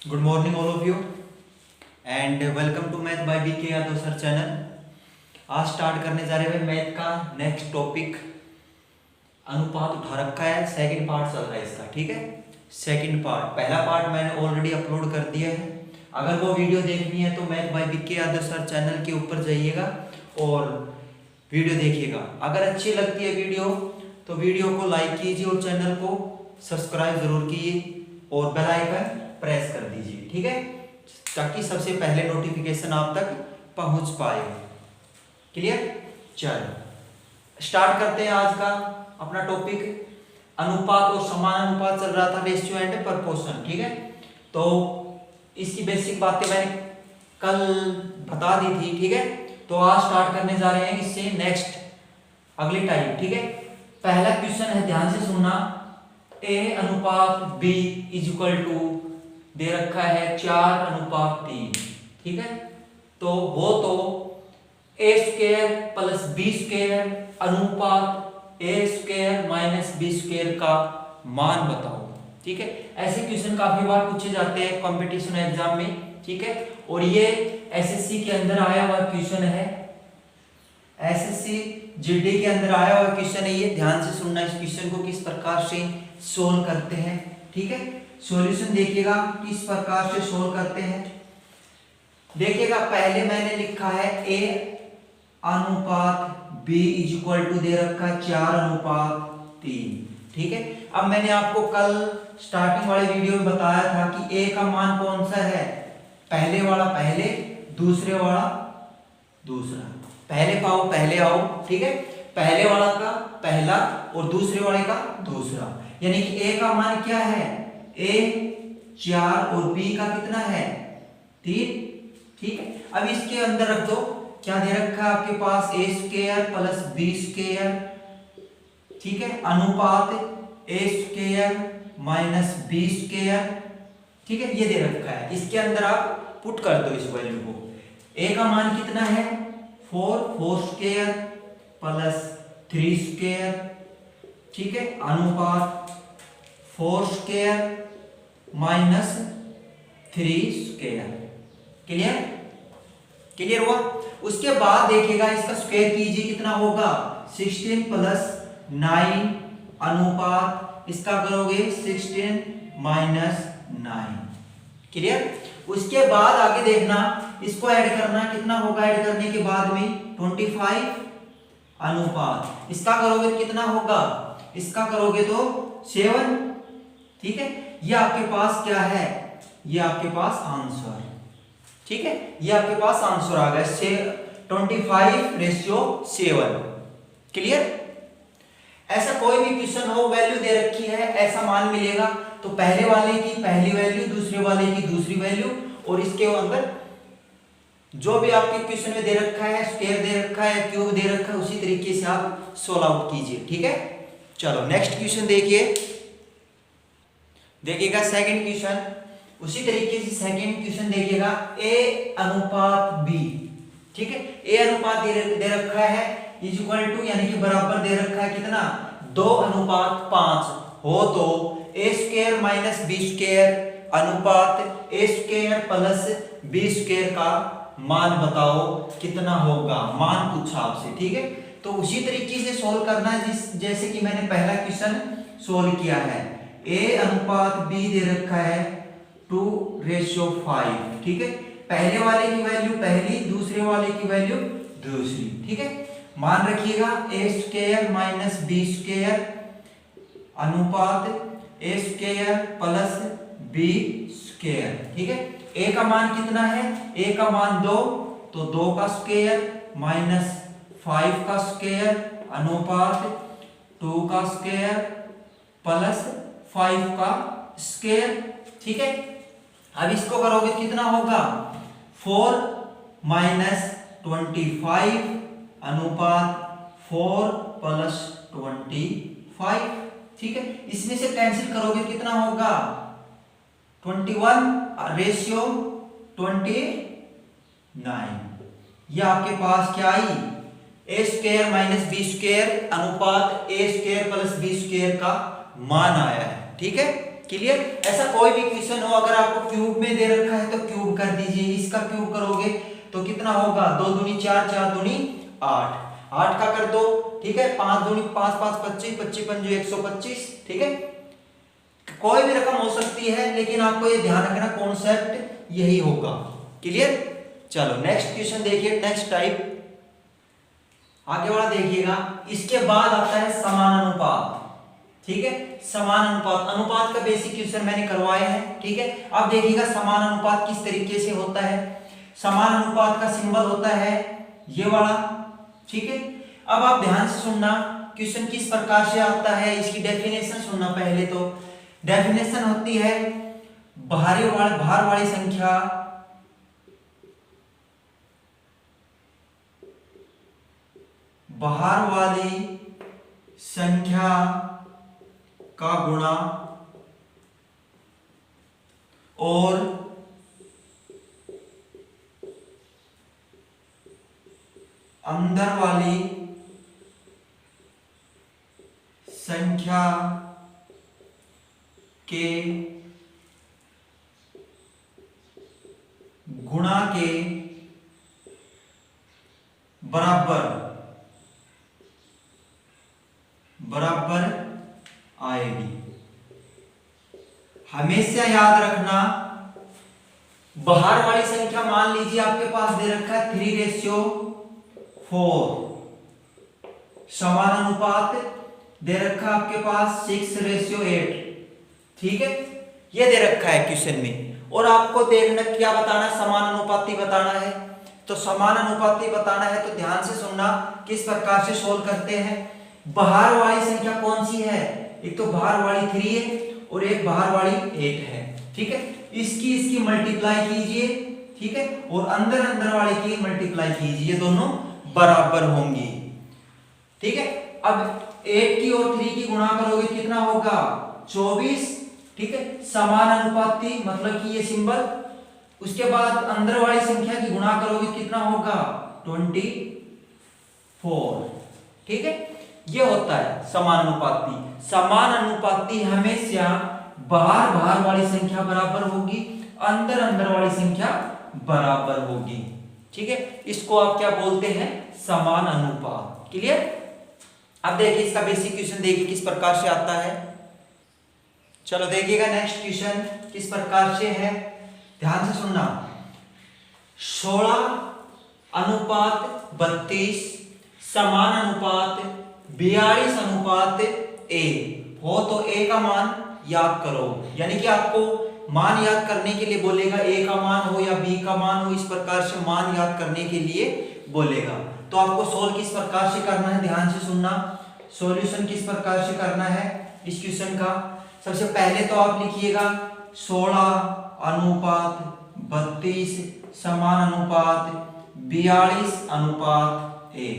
Good morning all of you and welcome to math by B K Yadav sir channel. आज start करने जा रहे हैं मैथ का नेक्स्ट टॉपिक। अनुपात उठा रखा है, सेकंड पार्ट चल रहा है इसका, ठीक है। सेकंड पार्ट, पहला पार्ट मैंने ऑलरेडी अपलोड कर दिया है। अगर वो वीडियो देखनी है तो math by B K Yadav sir channel के ऊपर जाइएगा और वीडियो देखिएगा। अगर अच्छी लगती है वीडियो तो वीडियो को लाइक कीजिए और चैनल को सब्सक्राइब जरूर कीजिए और बेल आइकन प्रेस कर दीजिए, ठीक है, ताकि सबसे पहले नोटिफिकेशन आप तक पहुंच पाए। क्लियर? चलो स्टार्ट करते हैं आज का अपना टॉपिक। अनुपात और समान अनुपात चल रहा था, रेशियो एंड प्रोपोर्शन, ठीक है। तो इसकी बेसिक बातें मैंने कल बता दी थी, ठीक है। तो आज स्टार्ट करने जा रहे हैं इससे नेक्स्ट अगली टाइप, ठीक है। पहला क्वेश्चन है, ध्यान से सुनना। ए अनुपात बी इज इक्वल टू दे रखा है 4:3, ठीक है। तो वो तो ए स्क्वायर प्लस बी स्क्वायर अनुपात ए स्क्वायर माइनस बी स्क्वायर का मान बताओ, ठीक है। ऐसे क्वेश्चन काफी बार पूछे जाते हैं कंपटीशन एग्जाम में, ठीक है। और ये एसएससी के अंदर आया हुआ क्वेश्चन है, एसएससी जीडी के अंदर आया हुआ क्वेश्चन है ये। ध्यान से सुनना, इस क्वेश्चन को किस प्रकार से सोल्व करते हैं, ठीक है। सॉल्यूशन देखिएगा किस प्रकार से सोल्व करते हैं। देखिएगा पहले मैंने लिखा है ए अनुपात बी इज इक्वल टू दे रखा है 4:3, ठीक है। अब मैंने आपको कल स्टार्टिंग वाले वीडियो में बताया था कि ए का मान कौन सा है, पहले वाला पहले, दूसरे वाला दूसरा। पहले पाओ पहले आओ, ठीक है। पहले वाला का पहला और दूसरे वाले का दूसरा, यानी कि ए का मान क्या है, ए 4 और बी का कितना है 3, ठीक है। अब इसके अंदर रख दो, क्या दे रखा है आपके पास, ए स्क्वायर प्लस बी स्क्वायर, ठीक है, अनुपात ए स्क्वायर माइनस बी स्क्वायर, ठीक है, ये दे रखा है। इसके अंदर आप पुट कर दो इस वैल्यू को। ए का मान कितना है 4 स्क्वायर प्लस 3 स्क्वायर, ठीक है, अनुपात 4 square minus 3 square. Clear? Clear हुआ? उसके बाद देखिएगा इसका स्क्वायर कीजिए, कितना होगा 16 प्लस 9 अनुपात इसका करोगे 16 माइनस 9। क्लियर? उसके बाद आगे देखना, इसको ऐड करना, कितना होगा ऐड करने के बाद में 25 अनुपात इसका करोगे कितना होगा, इसका करोगे तो 7, ठीक है। ये आपके पास क्या है, ये आपके पास आंसर, ठीक है, ये आपके पास आंसर आ गया 25:7। क्लियर? ऐसा कोई भी क्वेश्चन हो, वैल्यू दे रखी है, ऐसा मान मिलेगा तो पहले वाले की पहली वैल्यू, दूसरे वाले की दूसरी वैल्यू, और इसके अंदर जो भी आपके क्वेश्चन में दे रखा है, स्क्वायर दे रखा है, क्यूब दे रखा है, उसी तरीके से आप सोल्व आउट कीजिए, ठीक है। चलो नेक्स्ट क्वेश्चन देखिएगा सेकंड क्वेश्चन। उसी तरीके से सेकंड क्वेश्चन देखिएगा, ए अनुपात बी, ठीक है। ए अनुपात दे रखा है इज इक्वल टू, यानी कि बराबर दे रखा है कितना 2:5 हो तो ए स्क्वायर माइनस बी स्क्वायर अनुपात ए स्क्वायर प्लस बी स्क्वायर का मान बताओ कितना होगा, मान पूछा आपसे, ठीक है। तो उसी तरीके से सोल्व करना है जैसे कि मैंने पहला क्वेश्चन सोल्व किया है। ए अनुपात बी दे रखा है 2:5, ठीक है। पहले वाले की वैल्यू पहली, दूसरे वाले की वैल्यू दूसरी, ठीक है। मान रखिएगा ए स्क्वायर माइनस बी स्क्वायर अनुपात ए स्क्वायर प्लस बी स्क्वायर, ठीक है। ए का मान कितना है, ए का मान 2, तो 2 का स्क्वायर माइनस 5 का स्क्वायर अनुपात 2 का स्क्वायर प्लस 5 का स्क्वायर, ठीक है। अब इसको करोगे कितना होगा 4 माइनस 25 अनुपात 4 प्लस 25, ठीक है। इसमें से कैंसिल करोगे कितना होगा 21:29। ये आपके पास क्या आई, ए स्क्वायर माइनस बी स्क्वायर अनुपात ए स्क्वायर प्लस बी स्क्वायर का मान आया है, ठीक है। क्लियर। ऐसा कोई भी क्वेश्चन हो, अगर आपको क्यूब में दे रखा है तो क्यूब कर दीजिए, इसका क्यूब करोगे तो कितना होगा, 2 दूनी 4, 4 दूनी 8, 8 का कर दो, ठीक है। 5 दूनी 5, 5 25, 25 पंजे 125, ठीक है। कोई भी रकम हो सकती है, लेकिन आपको ये ध्यान रखना कॉन्सेप्ट यही होगा, क्लियर। चलो नेक्स्ट क्वेश्चन देखिए, नेक्स्ट टाइप आगे वाला देखिएगा। इसके बाद आता है समानुपात, ठीक है। समानुपात, अनुपात का बेसिक क्वेश्चन मैंने करवाए हैं, ठीक है। अब देखिएगा समानुपात किस तरीके से होता है। समानुपात का सिंबल होता है ये वाला, ठीक है। अब आप ध्यान से सुनना, क्वेश्चन किस प्रकार से आता है, इसकी डेफिनेशन सुनना। पहले तो डेफिनेशन होती है भार वाली संख्या भार वाली संख्या का गुणा और अंदर वाली संख्या के गुणा के बराबर आएगी। हमेशा याद रखना, बाहर वाली संख्या मान लीजिए आपके पास दे रखा है 3:4, समानुपात दे रखा है आपके पास 6:8, ठीक है। ये दे रखा है क्वेश्चन में, और आपको देखना क्या बताना है, समानुपाती बताना है। तो समानुपाती बताना है तो ध्यान से सुनना किस प्रकार से सोल्व करते हैं। बाहर वाली संख्या कौन सी है, एक तो बाहर वाली 3 है और एक बाहर वाली 8 है, ठीक है। इसकी मल्टीप्लाई कीजिए, ठीक है, और अंदर वाले की मल्टीप्लाई कीजिए, दोनों बराबर होंगी, ठीक है। अब 8 की और 3 की गुणा करोगे कितना होगा, 24, ठीक है। समानुपाती मतलब कि ये सिंबल, उसके बाद अंदर वाली संख्या की गुणा करोगे कितना होगा, 24, ठीक है। ये होता है समानुपाती। समानुपाती हमेशा बाहर वाली संख्या बराबर होगी, अंदर वाली संख्या बराबर होगी, ठीक है। इसको आप क्या बोलते हैं, समानुपात, क्लियर। अब देखिए इसका बेसिक क्वेश्चन देखिए किस प्रकार से आता है। चलो देखिएगा नेक्स्ट क्वेश्चन किस प्रकार से है, ध्यान से सुनना। 16:32 समानुपात 42:a हो तो a का मान याद करो। यानी कि आपको मान याद करने के लिए बोलेगा, a का मान हो या b का मान हो, इस प्रकार से मान याद करने के लिए बोलेगा। तो आपको सोल्व किस प्रकार से करना है, ध्यान से सुनना। सॉल्यूशन किस प्रकार से करना है इस क्वेश्चन का। सबसे पहले तो आप लिखिएगा 16:32 समानुपात 42:a,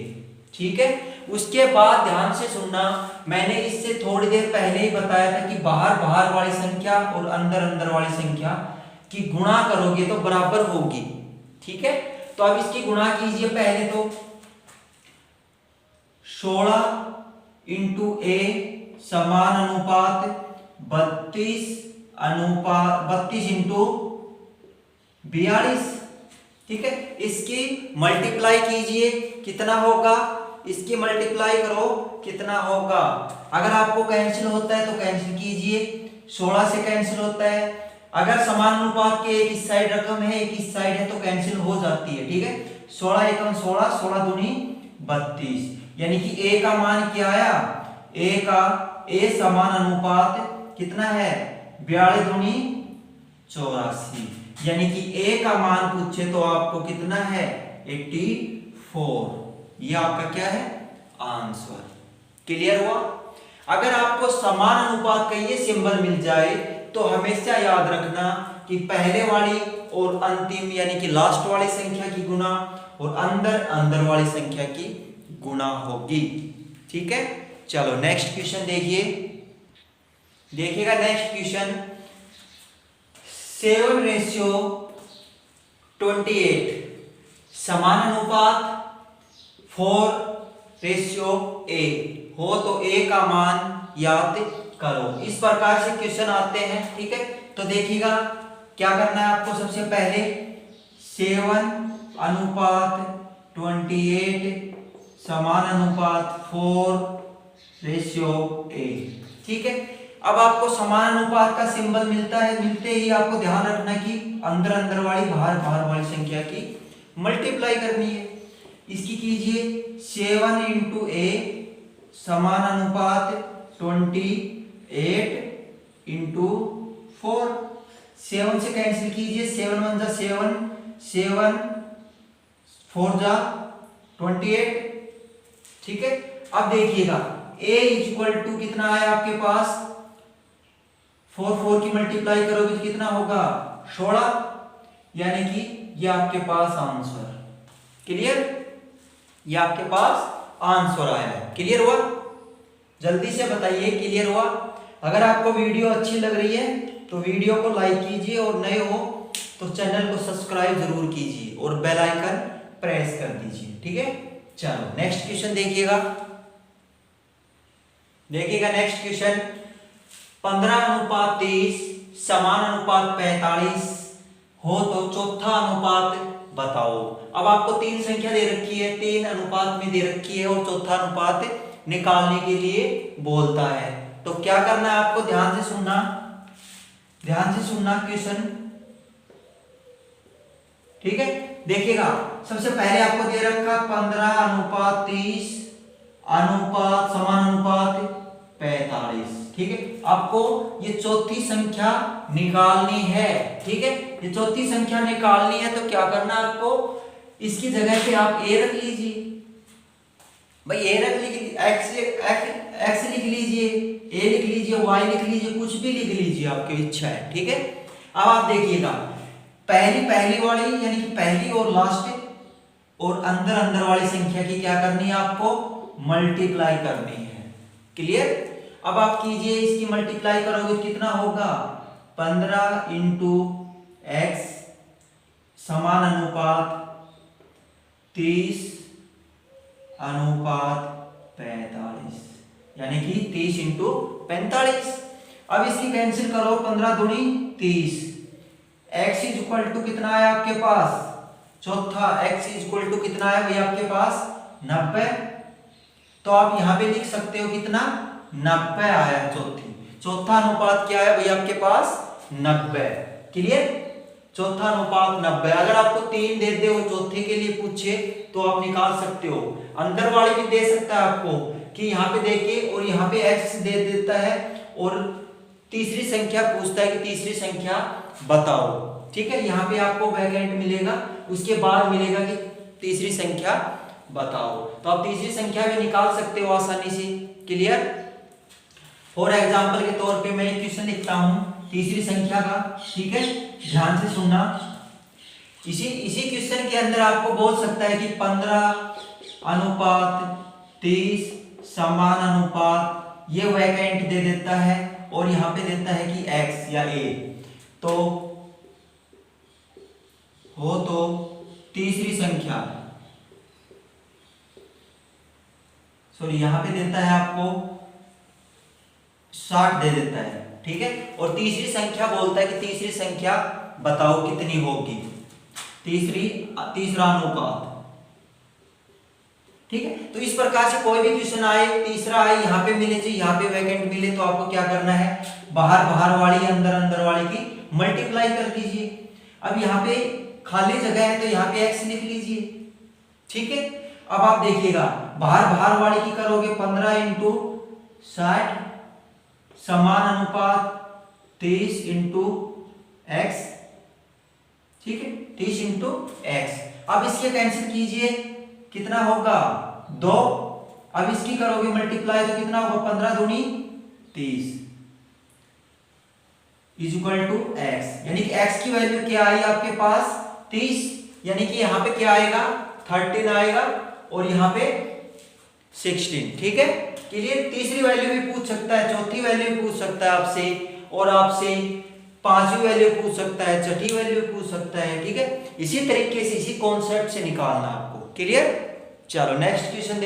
ठीक है। उसके बाद ध्यान से सुनना, मैंने इससे थोड़ी देर पहले ही बताया था कि बाहर वाली संख्या और अंदर वाली संख्या की गुणा करोगे तो बराबर होगी, ठीक है। तो अब इसकी गुणा कीजिए। पहले तो 16 × a समानुपात 32 × 42, ठीक है। इसकी मल्टीप्लाई कीजिए, कितना होगा, इसकी मल्टीप्लाई करो कितना होगा। अगर आपको कैंसिल होता है तो कैंसिल कीजिए, 16 से कैंसिल होता है। अगर समानुपात के एक इस साइड रकम है एक इस साइड है तो कैंसिल हो जाती है, ठीक है। 16 एकम 16, 16 दूनी 32, यानी कि a का मान क्या आया, a समानुपात कितना है, 42 दूनी 84, यानी कि a का मान पूछे तो आपको कितना है, 84। ये आपका क्या है, आंसर। क्लियर हुआ। अगर आपको समान अनुपात का ये सिंबल मिल जाए तो हमेशा याद रखना कि पहले वाली और अंतिम यानी कि लास्ट वाली संख्या की गुणा और अंदर वाली संख्या की गुणा होगी, ठीक है। चलो नेक्स्ट क्वेश्चन देखिएगा नेक्स्ट क्वेश्चन 7:28 समान अनुपात 4:a हो तो a का मान याद करो। इस प्रकार से क्वेश्चन आते हैं, ठीक है। तो देखिएगा क्या करना है आपको। सबसे पहले 7:28 समान अनुपात 4:8, ठीक है। अब आपको समान अनुपात का सिंबल मिलता है, मिलते ही आपको ध्यान रखना कि अंदर अंदर वाली बाहर बाहर वाली संख्या की मल्टीप्लाई करनी है। इसकी कीजिए 7 × a समान अनुपात 28 × 4। 7 से कैंसिल कीजिए, 7 × 1 = 7, 7 4 × 28, ठीक है। अब देखिएगा a = कितना है आपके पास, 4 की मल्टीप्लाई करोगे तो कितना होगा 16, यानी कि ये आपके पास आंसर। क्लियर, ये आपके पास आंसर आया है। क्लियर हुआ? जल्दी से बताइए क्लियर हुआ? अगर आपको वीडियो अच्छी लग रही है तो वीडियो को लाइक कीजिए और नए हो तो चैनल को सब्सक्राइब जरूर कीजिए और बेल आइकन प्रेस कर दीजिए, ठीक है। चलो नेक्स्ट क्वेश्चन देखिएगा। नेक्स्ट क्वेश्चन 15:30 समान अनुपात 45 हो तो चौथा अनुपात बताओ। अब आपको तीन संख्या दे रखी है, 3 अनुपात में दे रखी है और चौथा अनुपात निकालने के लिए बोलता है। तो क्या करना है आपको, ध्यान से सुनना क्वेश्चन, ठीक है। देखिएगा सबसे पहले आपको दे रखा 15:30 अनुपात समान अनुपात 45, ठीक है। आपको ये चौथी संख्या निकालनी है, ठीक है। ये चौथी संख्या निकालनी है तो क्या करना है आपको, इसकी जगह पे आप a रख लीजिए भाई, a रख लीजिए, x लिख लीजिए, a लिख लीजिए, y लिख लीजिए, कुछ भी लिख लीजिए, आपकी इच्छा है, ठीक है। अब आप देखिएगा पहली वाली यानी कि पहली और लास्ट और अंदर अंदर वाली संख्या की क्या करनी है आपको, मल्टीप्लाई करनी है। क्लियर? अब आप कीजिए, इसकी मल्टीप्लाई करोगे तो कितना होगा 15 × x समान अनुपात 30 अनुपात 45, यानी कि 30 × 45। अब इसकी कैंसिल करो, 15 दूनी 30। x = कितना है आपके पास, चौथा x = कितना है भाई आपके पास 90। तो आप यहां पे लिख सकते हो कितना 90 आया। चौथा अनुपात क्या है भाई आपके पास 90। क्लियर? चौथा अनुपात 90। अगर आपको 3 दे दे और चौथे के लिए पूछे तो आप निकाल सकते हो। अंदर वाली भी दे सकता है आपको कि यहाँ पे देखिए और यहाँ पे x दे देता है और तीसरी संख्या पूछता है कि तीसरी संख्या बताओ, ठीक है। यहाँ पे आपको वैकेंट मिलेगा, उसके बाद मिलेगा कि तीसरी संख्या बताओ, तो आप तीसरी संख्या भी निकाल सकते हो आसानी से। क्लियर? फॉर एग्जाम्पल के तौर पे मैं एक क्वेश्चन लिखता हूं तीसरी संख्या का, ठीक है। ध्यान से सुनना। इसी क्वेश्चन के अंदर आपको बोल सकता है कि 15:30 समान अनुपात, ये वैकेंट दे देता है और यहाँ पे देता है कि x या a, तो हो तो तीसरी संख्या, सॉरी यहाँ पे देता है आपको 60 दे देता है, ठीक है। और तीसरी संख्या बोलता है कि तीसरी संख्या बताओ कितनी होगी, तीसरा अनुपात, ठीक है। तो इस प्रकार से कोई भी क्वेश्चन आए, तीसरा आए, यहाँ पे मिले चाहिए, यहाँ पे वैकेंट मिले, तो आपको क्या करना है, बाहर बाहर वाली अंदर अंदर वाली की मल्टीप्लाई कर दीजिए। अब यहाँ पे खाली जगह है तो यहाँ पे x लिख लीजिए, ठीक है। अब आप देखिएगा बाहर बाहर वाली की करोगे 15 × 60 समान अनुपात 30 × x, ठीक है, 30 × x। अब इसके कैंसिल कीजिए, कितना होगा 2। अब इसकी करोगे मल्टीप्लाई तो कितना होगा 15 दूनी 30 = x, यानी कि x की वैल्यू क्या आई आपके पास 30, यानी कि यहाँ पे क्या आएगा 13 आएगा और यहाँ पे 16, ठीक है। क्लियर? तीसरी वैल्यू भी पूछ सकता है, चौथी वैल्यू भी पूछ सकता है आपसे, और आपसे पांचवी वैल्यू पूछ सकता है, छठी वैल्यू पूछ सकता है, ठीक है। इसी तरीके से इसी कॉन्सेप्ट से निकालना आपको। क्लियर? चलो नेक्स्ट क्वेश्चन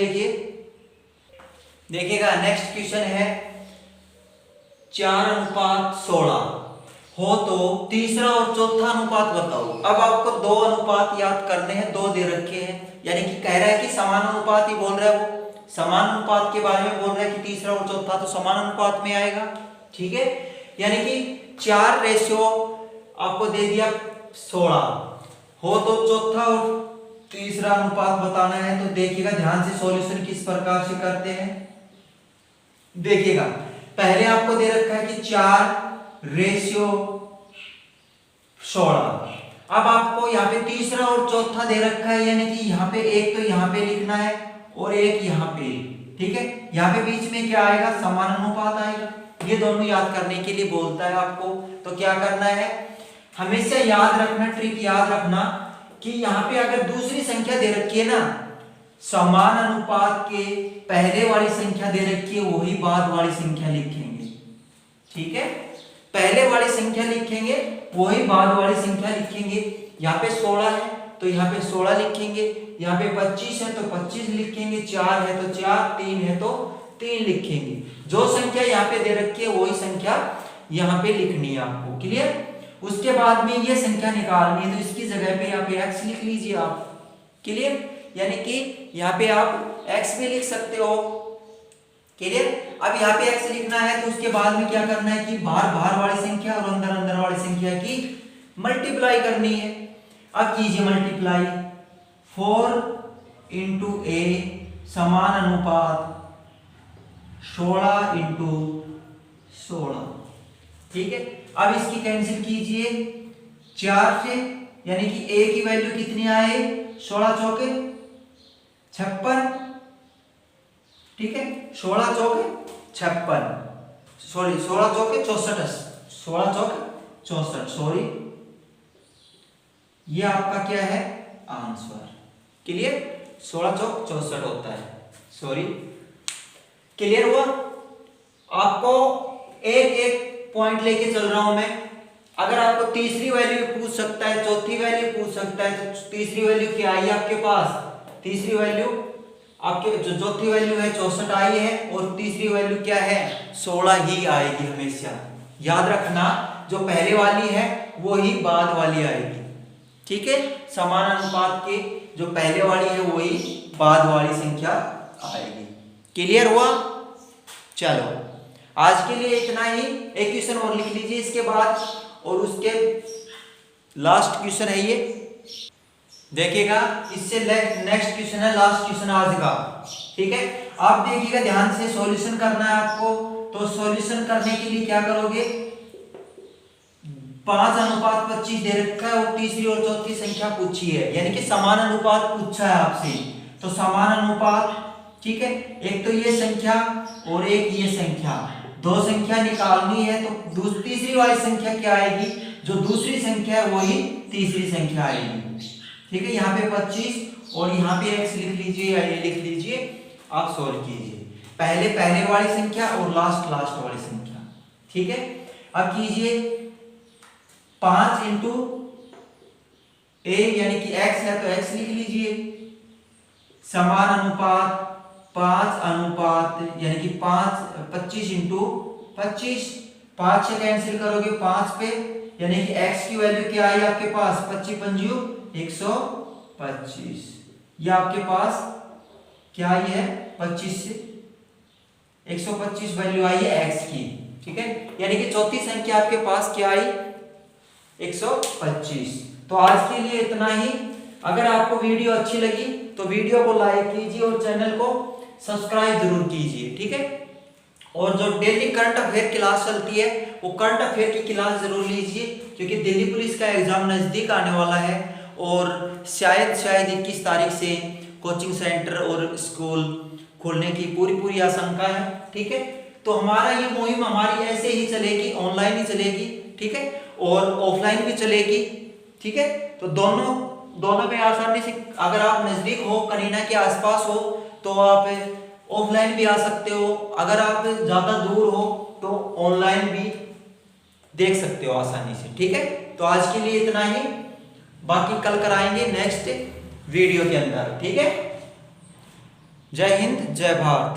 देखिएगा। नेक्स्ट क्वेश्चन है 4:16 हो तो तीसरा और चौथा अनुपात बताओ। अब आपको दो अनुपात याद करने हैं, दो दे रखे हैं, यानी कि कह रहा है कि समान अनुपात ही बोल रहा है, वो समान अनुपात के बारे में बोल रहा है कि तीसरा और चौथा तो समान अनुपात में आएगा। ठीक है, यानी कि 4 रेशियो आपको दे दिया 16 हो तो चौथा और तीसरा अनुपात बताना है। तो देखिएगा ध्यान से, सॉल्यूशन किस प्रकार से करते हैं देखिएगा। पहले आपको दे रखा है कि 4:16। अब आपको यहाँ पे तीसरा और चौथा दे रखा है, यानी कि यहाँ पे एक तो यहाँ पे लिखना है और एक यहाँ पे। ठीक है, यहाँ पे बीच में क्या आएगा, समान अनुपात आएगा। ये दोनों याद करने के लिए बोलता है आपको। तो क्या करना है, हमेशा याद रखना, ट्रिक याद रखना कि यहाँ पे अगर दूसरी संख्या दे रखी है ना, समान अनुपात के पहले वाली संख्या दे रखी है, वही बाद वाली संख्या लिखेंगे। ठीक है, पहले वाली संख्या लिखेंगे, वही बाद वाली संख्या लिखेंगे। यहाँ पे 16 है तो यहाँ पे 16 लिखेंगे, यहाँ पे 25 है तो 25 लिखेंगे, 4 है तो 4, 3 है तो 3 लिखेंगे। जो संख्या यहाँ पे दे रखी है वही संख्या यहाँ पे लिखनी है आपको। क्लियर? उसके बाद में ये संख्या निकालनी है तो इसकी जगह पे यहाँ पे x लिख लीजिए आप। क्लियर? यानी कि यहाँ पे आप x भी लिख सकते हो। क्लियर? अब यहाँ पे x लिखना है तो उसके बाद में क्या करना है कि बाहर बाहर वाली संख्या और अंदर अंदर वाली संख्या की मल्टीप्लाई करनी है। अब कीजिए मल्टीप्लाई, 4 इंटू a समान अनुपात 16 इंटू 16। ठीक है, अब इसकी कैंसिल कीजिए 4 से, यानी कि a की वैल्यू कितनी आए, 16 चौके 56। ठीक है, 16 चौके 56, सॉरी 16 चौके 64, 16 चौके 64, सॉरी ये आपका क्या है आंसर। क्लियर? 16 चौक 64 होता है, सॉरी। क्लियर हुआ? आपको एक एक पॉइंट लेके चल रहा हूं मैं। अगर आपको तीसरी वैल्यू पूछ सकता है, चौथी वैल्यू पूछ सकता है, तो तीसरी वैल्यू क्या आई आपके पास, तीसरी वैल्यू आपके जो चौथी वैल्यू है 64 आई है और तीसरी वैल्यू क्या है 16 ही आएगी हमेशा। याद रखना, जो पहले वाली है वो ही बाद वाली आएगी। ठीक है, समान अनुपात के जो पहले वाली है वही बाद वाली संख्या आएगी। क्लियर हुआ? चलो आज के लिए इतना ही। एक क्वेश्चन और लिख लीजिए इसके बाद, और उसके लास्ट क्वेश्चन है ये, देखिएगा। इससे नेक्स्ट क्वेश्चन है, लास्ट क्वेश्चन आज का। ठीक है, आप देखिएगा ध्यान से, सॉल्यूशन करना है आपको। तो सॉल्यूशन करने के लिए क्या करोगे, 5:25 दे रखा है और तीसरी और चौथी संख्या पूछी है, यानी कि समान अनुपात पूछा है आपसे। तो समान अनुपात, ठीक है, एक तो ये संख्या और एक ये संख्या, दो संख्या निकालनी है। तो तीसरी वाली संख्या क्या आएगी, जो दूसरी संख्या है वही तीसरी संख्या आएगी। ठीक है, यहाँ पे 25 और यहाँ पे x लिख लीजिए या ये लिख लीजिए, आप सॉल्व कीजिए। पहले वाली संख्या और लास्ट वाली संख्या। ठीक है, अब कीजिए 5 इंटू a, यानी कि x है तो x लिख लीजिए, समान अनुपात 5 अनुपात, यानी कि 25 इंटू 25, 5 से कैंसिल करोगे 5 पे, यानी कि x की वैल्यू क्या आई आपके पास, 25 पंजू 125। ये आपके पास क्या आई है, 25 से 125 वैल्यू आई है x की। ठीक है, यानी कि चौथी संख्या आपके पास क्या आई, 125। तो आज के लिए इतना ही। अगर आपको वीडियो अच्छी लगी तो वीडियो को लाइक कीजिए और चैनल को सब्सक्राइब जरूर कीजिए। ठीक है, और जो डेली करंट अफेयर क्लास चलती है वो करंट अफेयर की क्लास जरूर लीजिए, क्योंकि दिल्ली पुलिस का एग्जाम नजदीक आने वाला है और शायद 21 तारीख से कोचिंग सेंटर और स्कूल खोलने की पूरी आशंका है। ठीक है, तो हमारा ये मुहिम हमारी ऐसे ही चलेगी, ऑनलाइन ही चलेगी। ठीक है, और ऑफलाइन भी चलेगी। ठीक है, तो दोनों में आसानी से, अगर आप नजदीक हो, करीना के आसपास हो, तो आप ऑफलाइन भी आ सकते हो। अगर आप ज्यादा दूर हो तो ऑनलाइन भी देख सकते हो आसानी से। ठीक है, तो आज के लिए इतना ही, बाकी कल कराएंगे नेक्स्ट वीडियो के अंदर। ठीक है, जय हिंद, जय भारत।